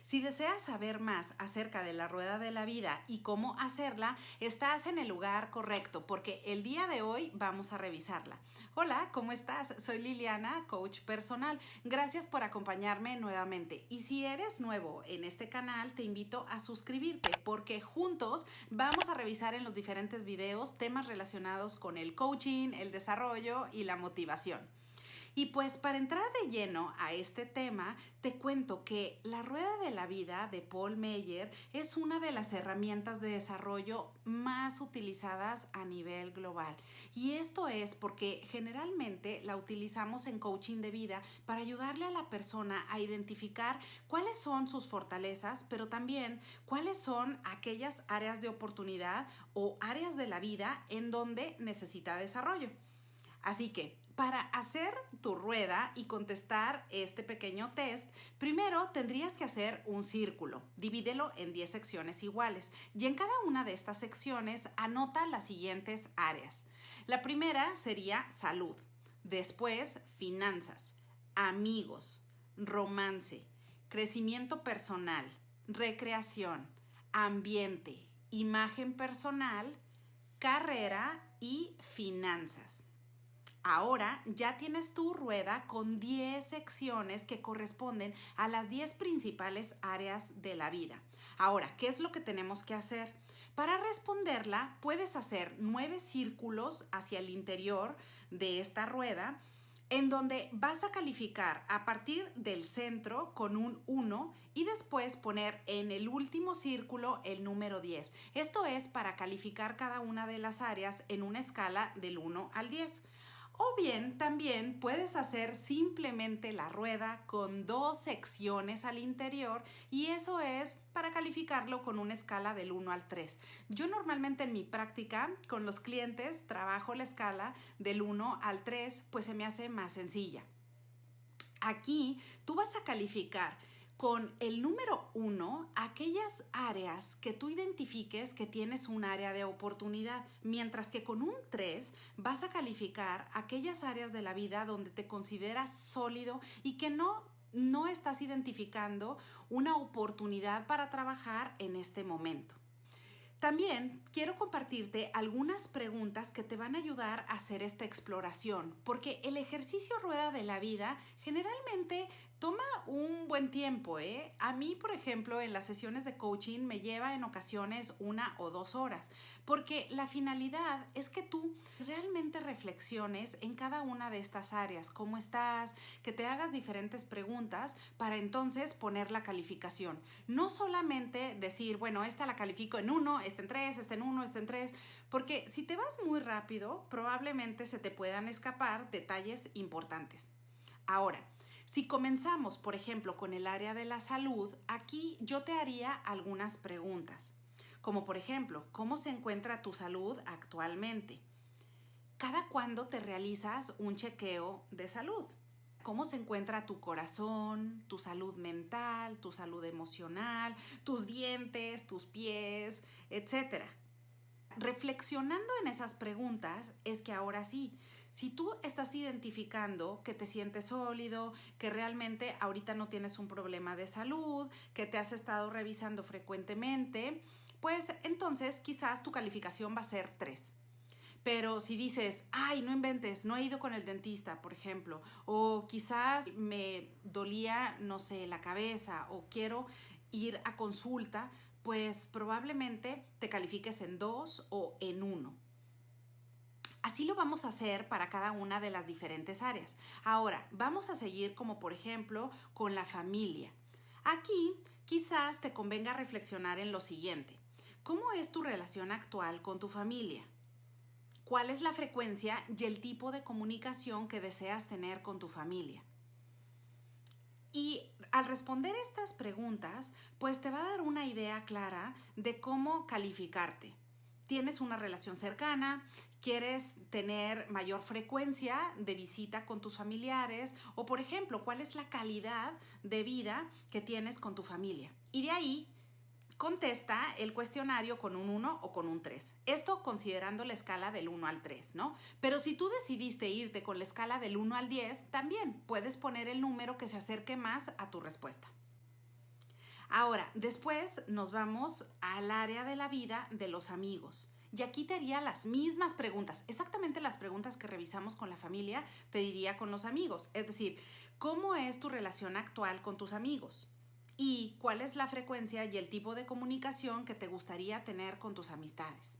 Si deseas saber más acerca de la rueda de la vida y cómo hacerla, estás en el lugar correcto porque el día de hoy vamos a revisarla. Hola, ¿cómo estás? Soy Liliana, coach personal. Gracias por acompañarme nuevamente. Y si eres nuevo en este canal, te invito a suscribirte porque juntos vamos a revisar en los diferentes videos temas relacionados con el coaching, el desarrollo y la motivación. Y pues para entrar de lleno a este tema, te cuento que la rueda de la vida de Paul Meyer es una de las herramientas de desarrollo más utilizadas a nivel global. Y esto es porque generalmente la utilizamos en coaching de vida para ayudarle a la persona a identificar cuáles son sus fortalezas, pero también cuáles son aquellas áreas de oportunidad o áreas de la vida en donde necesita desarrollo. Así que, para hacer tu rueda y contestar este pequeño test, primero tendrías que hacer un círculo. Divídelo en 10 secciones iguales y en cada una de estas secciones anota las siguientes áreas. La primera sería salud, después finanzas, amigos, romance, crecimiento personal, recreación, ambiente, imagen personal, carrera y finanzas. Ahora ya tienes tu rueda con 10 secciones que corresponden a las 10 principales áreas de la vida. Ahora, ¿qué es lo que tenemos que hacer? Para responderla, puedes hacer 9 círculos hacia el interior de esta rueda en donde vas a calificar a partir del centro con un 1 y después poner en el último círculo el número 10. Esto es para calificar cada una de las áreas en una escala del 1 al 10. O bien, también puedes hacer simplemente la rueda con 2 secciones al interior y eso es para calificarlo con una escala del 1 al 3. Yo normalmente en mi práctica con los clientes trabajo la escala del 1 al 3, pues se me hace más sencilla. Aquí tú vas a calificar con el número 1 aquellas áreas que tú identifiques que tienes un área de oportunidad, mientras que con un 3 vas a calificar aquellas áreas de la vida donde te consideras sólido y que no estás identificando una oportunidad para trabajar en este momento. También quiero compartirte algunas preguntas que te van a ayudar a hacer esta exploración, porque el ejercicio rueda de la vida generalmente toma un buen tiempo, ¿eh? A mí, por ejemplo, en las sesiones de coaching me lleva en ocasiones 1 o 2 horas, porque la finalidad es que tú realmente reflexiones en cada una de estas áreas, cómo estás, que te hagas diferentes preguntas para entonces poner la calificación. No solamente decir, bueno, esta la califico en 1, esta en 3, esta en 1, esta en 3, porque si te vas muy rápido, probablemente se te puedan escapar detalles importantes. Ahora, si comenzamos, por ejemplo, con el área de la salud, aquí yo te haría algunas preguntas, como por ejemplo, ¿cómo se encuentra tu salud actualmente? ¿Cada cuándo te realizas un chequeo de salud? ¿Cómo se encuentra tu corazón, tu salud mental, tu salud emocional, tus dientes, tus pies, etcétera? Reflexionando en esas preguntas es que ahora sí, si tú estás identificando que te sientes sólido, que realmente ahorita no tienes un problema de salud, que te has estado revisando frecuentemente, pues entonces quizás tu calificación va a ser 3. Pero si dices, ay, no inventes, no he ido con el dentista, por ejemplo, o quizás me dolía, no sé, la cabeza, o quiero ir a consulta, pues probablemente te califiques en 2 o en 1. Así lo vamos a hacer para cada una de las diferentes áreas. Ahora, vamos a seguir como por ejemplo con la familia. Aquí quizás te convenga reflexionar en lo siguiente. ¿Cómo es tu relación actual con tu familia? ¿Cuál es la frecuencia y el tipo de comunicación que deseas tener con tu familia? Y al responder estas preguntas, pues te va a dar una idea clara de cómo calificarte. ¿Tienes una relación cercana? ¿Quieres tener mayor frecuencia de visita con tus familiares? O, por ejemplo, ¿cuál es la calidad de vida que tienes con tu familia? Y de ahí contesta el cuestionario con un 1 o con un 3. Esto considerando la escala del 1 al 3, ¿no? Pero si tú decidiste irte con la escala del 1 al 10, también puedes poner el número que se acerque más a tu respuesta. Ahora, después nos vamos al área de la vida de los amigos. Y aquí te haría las mismas preguntas, exactamente las preguntas que revisamos con la familia, te diría con los amigos. Es decir, ¿cómo es tu relación actual con tus amigos? ¿Y cuál es la frecuencia y el tipo de comunicación que te gustaría tener con tus amistades?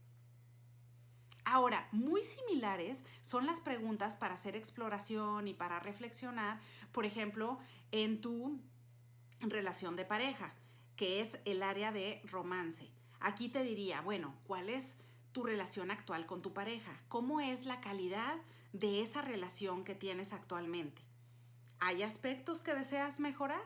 Ahora, muy similares son las preguntas para hacer exploración y para reflexionar, por ejemplo, en tu relación de pareja, que es el área de romance. Aquí te diría, bueno, ¿cuál es tu relación actual con tu pareja? ¿Cómo es la calidad de esa relación que tienes actualmente? ¿Hay aspectos que deseas mejorar?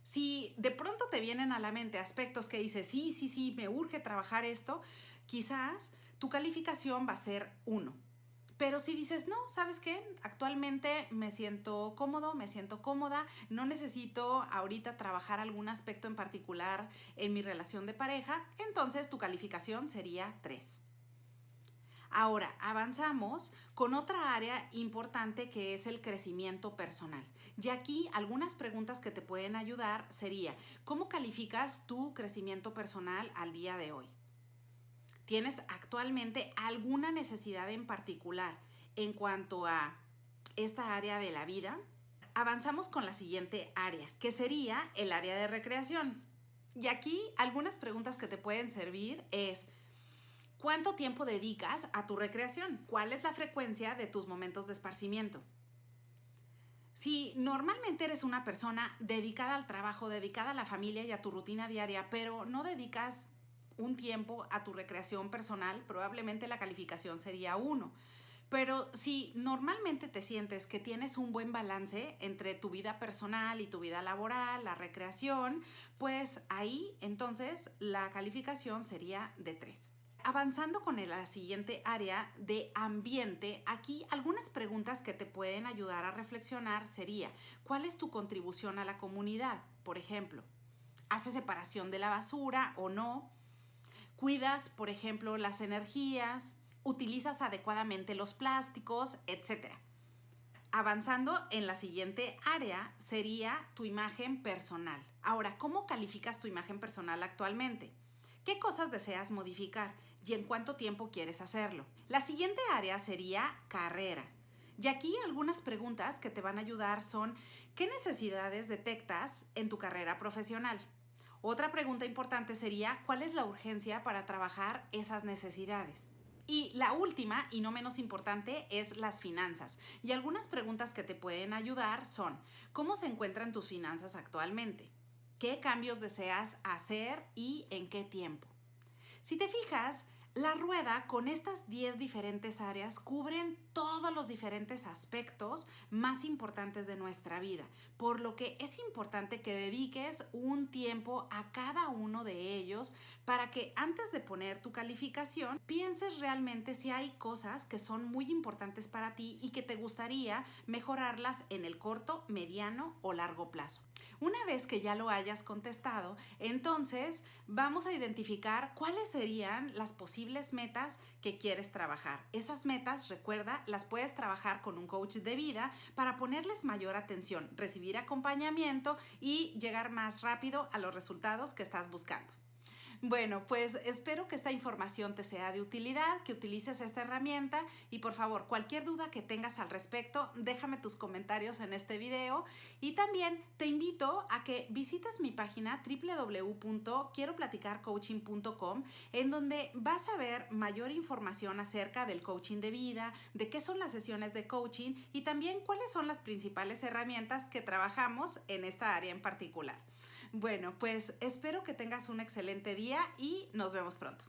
Si de pronto te vienen a la mente aspectos que dices, sí, me urge trabajar esto, quizás tu calificación va a ser 1. Pero si dices, no, ¿sabes qué? Actualmente me siento cómodo, me siento cómoda, no necesito ahorita trabajar algún aspecto en particular en mi relación de pareja, entonces tu calificación sería 3. Ahora, avanzamos con otra área importante que es el crecimiento personal. Y aquí algunas preguntas que te pueden ayudar sería, ¿cómo calificas tu crecimiento personal al día de hoy? ¿Tienes actualmente alguna necesidad en particular en cuanto a esta área de la vida? Avanzamos con la siguiente área, que sería el área de recreación. Y aquí algunas preguntas que te pueden servir es, ¿cuánto tiempo dedicas a tu recreación? ¿Cuál es la frecuencia de tus momentos de esparcimiento? Si normalmente eres una persona dedicada al trabajo, dedicada a la familia y a tu rutina diaria, pero no dedicas un tiempo a tu recreación personal, probablemente la calificación sería 1. Pero si normalmente te sientes que tienes un buen balance entre tu vida personal y tu vida laboral, la recreación, pues ahí entonces la calificación sería de 3. Avanzando con la siguiente área de ambiente, aquí algunas preguntas que te pueden ayudar a reflexionar sería, ¿cuál es tu contribución a la comunidad? Por ejemplo, ¿haces separación de la basura o no? ¿Cuidas, por ejemplo, las energías? ¿Utilizas adecuadamente los plásticos? Etcétera. Avanzando en la siguiente área sería tu imagen personal. Ahora, ¿cómo calificas tu imagen personal actualmente? ¿Qué cosas deseas modificar y en cuánto tiempo quieres hacerlo? La siguiente área sería carrera. Y aquí algunas preguntas que te van a ayudar son, ¿qué necesidades detectas en tu carrera profesional? Otra pregunta importante sería, ¿cuál es la urgencia para trabajar esas necesidades? Y la última, y no menos importante, es las finanzas. Y algunas preguntas que te pueden ayudar son, ¿cómo se encuentran tus finanzas actualmente? ¿Qué cambios deseas hacer y en qué tiempo? Si te fijas, la rueda con estas 10 diferentes áreas cubren todos los diferentes aspectos más importantes de nuestra vida, por lo que es importante que dediques un tiempo a cada uno de ellos para que antes de poner tu calificación pienses realmente si hay cosas que son muy importantes para ti y que te gustaría mejorarlas en el corto, mediano o largo plazo. Una vez que ya lo hayas contestado, entonces vamos a identificar cuáles serían las posibles metas que quieres trabajar. Esas metas, recuerda, las puedes trabajar con un coach de vida para ponerles mayor atención, recibir acompañamiento y llegar más rápido a los resultados que estás buscando. Bueno, pues espero que esta información te sea de utilidad, que utilices esta herramienta y por favor, cualquier duda que tengas al respecto, déjame tus comentarios en este video y también te invito a que visites mi página www.quieroplaticarcoaching.com en donde vas a ver mayor información acerca del coaching de vida, de qué son las sesiones de coaching y también cuáles son las principales herramientas que trabajamos en esta área en particular. Bueno, pues espero que tengas un excelente día y nos vemos pronto.